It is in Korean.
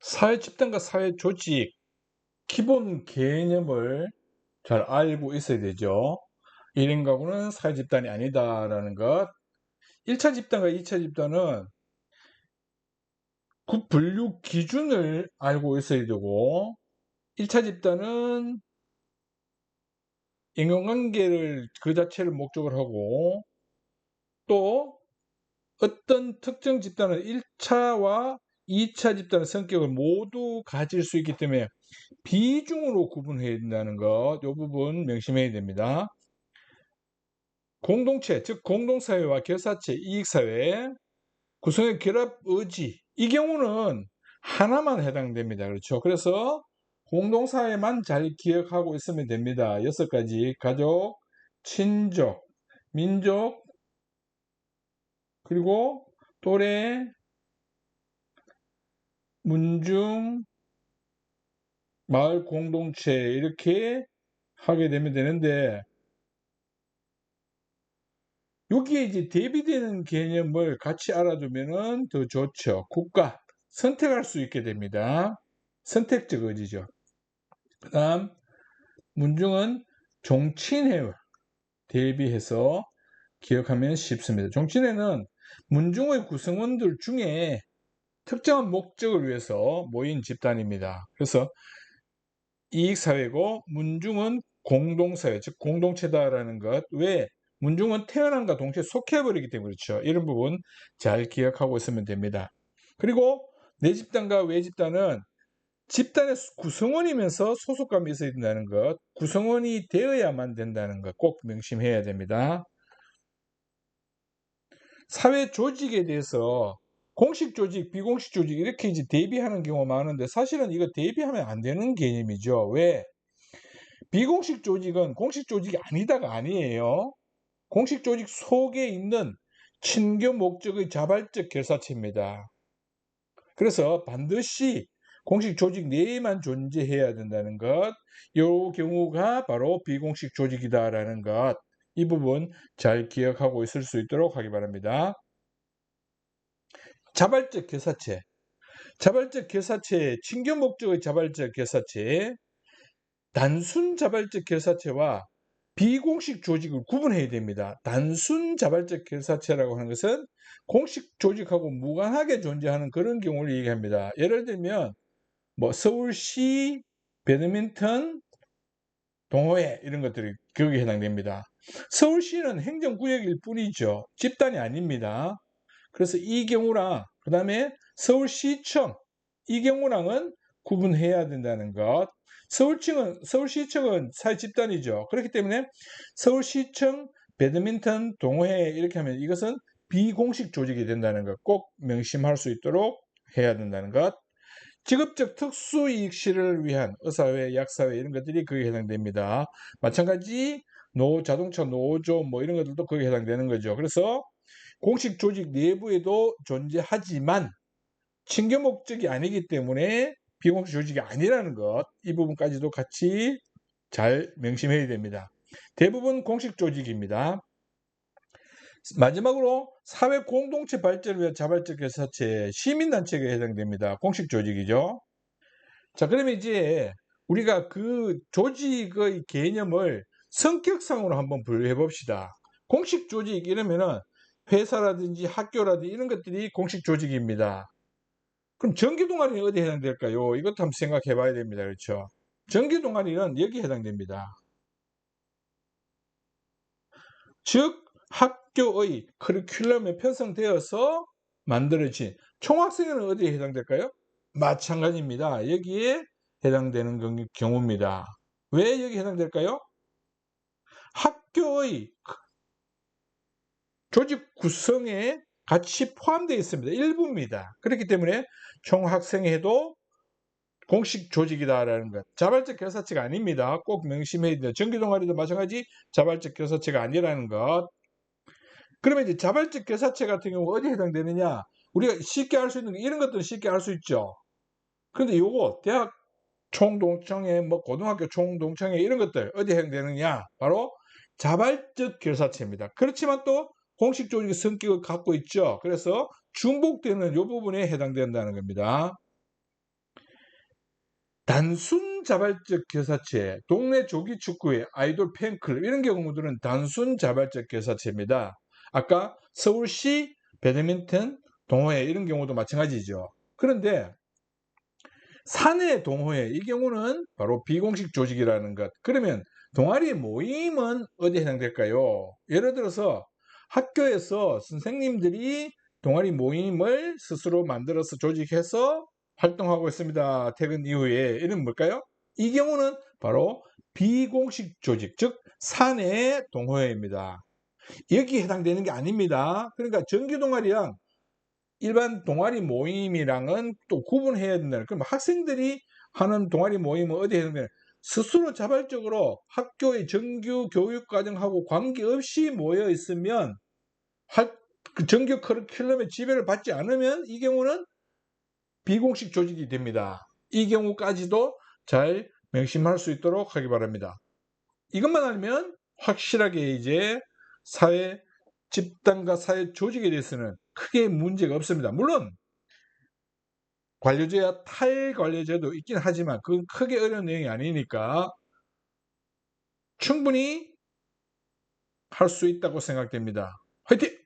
사회 집단과 사회 조직 기본 개념을 잘 알고 있어야 되죠. 1인 가구는 사회 집단이 아니다라는 것. 1차 집단과 2차 집단은 그 분류 기준을 알고 있어야 되고, 1차 집단은 인간관계를 그 자체를 목적으로 하고, 또 어떤 특정 집단은 1차와 2차 집단의 성격을 모두 가질 수 있기 때문에 비중으로 구분해야 된다는 것, 이 부분 명심해야 됩니다. 공동체, 즉 공동사회와 결사체, 이익사회, 구성의 결합 의지, 이 경우는 하나만 해당됩니다. 그렇죠? 그래서 공동사회만 잘 기억하고 있으면 됩니다. 6가지: 가족, 친족, 민족, 그리고 또래, 문중, 마을 공동체, 이렇게 하게 되면 되는데, 여기에 이제 대비되는 개념을 같이 알아두면은 더 좋죠. 국가, 선택할 수 있게 됩니다. 선택적 의지죠. 그 다음, 문중은 종친회와 대비해서 기억하면 쉽습니다. 종친회는 문중의 구성원들 중에 특정한 목적을 위해서 모인 집단입니다. 그래서 이익사회고, 문중은 공동사회, 즉 공동체다라는 것. 왜? 문중은 태어남과 동시에 속해버리기 때문에 그렇죠. 이런 부분 잘 기억하고 있으면 됩니다. 그리고 내집단과 외집단은 집단의 구성원이면서 소속감이 있어야 된다는 것, 구성원이 되어야만 된다는 것 꼭 명심해야 됩니다. 사회 조직에 대해서 공식 조직, 비공식 조직 이렇게 이제 대비하는 경우가 많은데, 사실은 이거 대비하면 안 되는 개념이죠. 왜? 비공식 조직은 공식 조직이 아니다가 아니에요. 공식 조직 속에 있는 친교 목적의 자발적 결사체입니다. 그래서 반드시 공식 조직 내에만 존재해야 된다는 것, 이 경우가 바로 비공식 조직이다라는 것, 이 부분 잘 기억하고 있을 수 있도록 하기 바랍니다. 자발적 결사체, 자발적 결사체, 친교 목적의 자발적 결사체, 단순 자발적 결사체와 비공식 조직을 구분해야 됩니다. 단순 자발적 결사체라고 하는 것은 공식 조직하고 무관하게 존재하는 그런 경우를 얘기합니다. 예를 들면 뭐 서울시 배드민턴 동호회 이런 것들이 거기에 해당됩니다. 서울시는 행정구역일 뿐이죠. 집단이 아닙니다. 그래서 이 경우랑 그 다음에 서울시청, 이 경우랑은 구분해야 된다는 것. 서울시청은 사회 집단이죠. 그렇기 때문에 서울시청 배드민턴 동호회 이렇게 하면 이것은 비공식 조직이 된다는 것 꼭 명심할 수 있도록 해야 된다는 것. 직업적 특수이익 실현을 위한 의사회, 약사회 이런 것들이 거기에 해당됩니다. 마찬가지 자동차 노조 뭐 이런 것들도 거기에 해당되는 거죠. 그래서 공식 조직 내부에도 존재하지만 친교 목적이 아니기 때문에 비공식 조직이 아니라는 것, 이 부분까지도 같이 잘 명심해야 됩니다. 대부분 공식 조직입니다. 마지막으로 사회 공동체 발전을 위한 자발적 결사체, 시민단체가 해당됩니다. 공식 조직이죠. 자, 그러면 이제 우리가 그 조직의 개념을 성격상으로 한번 분류해 봅시다. 공식 조직 이러면은 회사라든지 학교라든지 이런 것들이 공식 조직입니다. 그럼 정기 동아리는 어디에 해당될까요? 이것도 한번 생각해 봐야 됩니다. 그렇죠? 정기 동아리는 여기에 해당됩니다. 즉 학교의 커리큘럼에 편성되어서 만들어진. 총학생회는 어디에 해당될까요? 마찬가지입니다. 여기에 해당되는 경우입니다. 왜 여기 해당될까요? 학교의 조직 구성에 같이 포함되어 있습니다. 일부입니다. 그렇기 때문에 총학생회도 공식 조직이다라는 것. 자발적 결사체가 아닙니다. 꼭 명심해야 됩니다. 정기동아리도 마찬가지 자발적 결사체가 아니라는 것. 그러면 이제 자발적 결사체 같은 경우 어디에 해당되느냐? 우리가 쉽게 알 수 있는 이런 것들은 쉽게 알 수 있죠. 그런데 요거 대학 총동창회, 뭐 고등학교 총동창회 이런 것들 어디에 해당되느냐? 바로 자발적 결사체입니다. 그렇지만 또 공식 조직의 성격을 갖고 있죠. 그래서 중복되는 이 부분에 해당된다는 겁니다. 단순 자발적 교사체, 동네 조기 축구회, 아이돌 팬클럽 이런 경우들은 단순 자발적 교사체입니다. 아까 서울시 배드민턴 동호회 이런 경우도 마찬가지죠. 그런데 사내 동호회 이 경우는 바로 비공식 조직이라는 것. 그러면 동아리 모임은 어디에 해당될까요? 예를 들어서 학교에서 선생님들이 동아리 모임을 스스로 만들어서 조직해서 활동하고 있습니다. 퇴근 이후에. 이런 뭘까요? 이 경우는 바로 비공식 조직, 즉 사내 동호회입니다. 여기에 해당되는 게 아닙니다. 그러니까 정규 동아리랑 일반 동아리 모임이랑은 또 구분해야 된다. 그럼 학생들이 하는 동아리 모임은 어디에 해당되냐? 스스로 자발적으로 학교의 정규 교육과정하고 관계없이 모여 있으면 그 정규 커리큘럼의 지배를 받지 않으면 이 경우는 비공식 조직이 됩니다. 이 경우까지도 잘 명심할 수 있도록 하기 바랍니다. 이것만 알면 확실하게 이제 사회 집단과 사회 조직에 대해서는 크게 문제가 없습니다. 물론 관료제와 탈관료제도 있긴 하지만 그건 크게 어려운 내용이 아니니까 충분히 할 수 있다고 생각됩니다. 화이팅!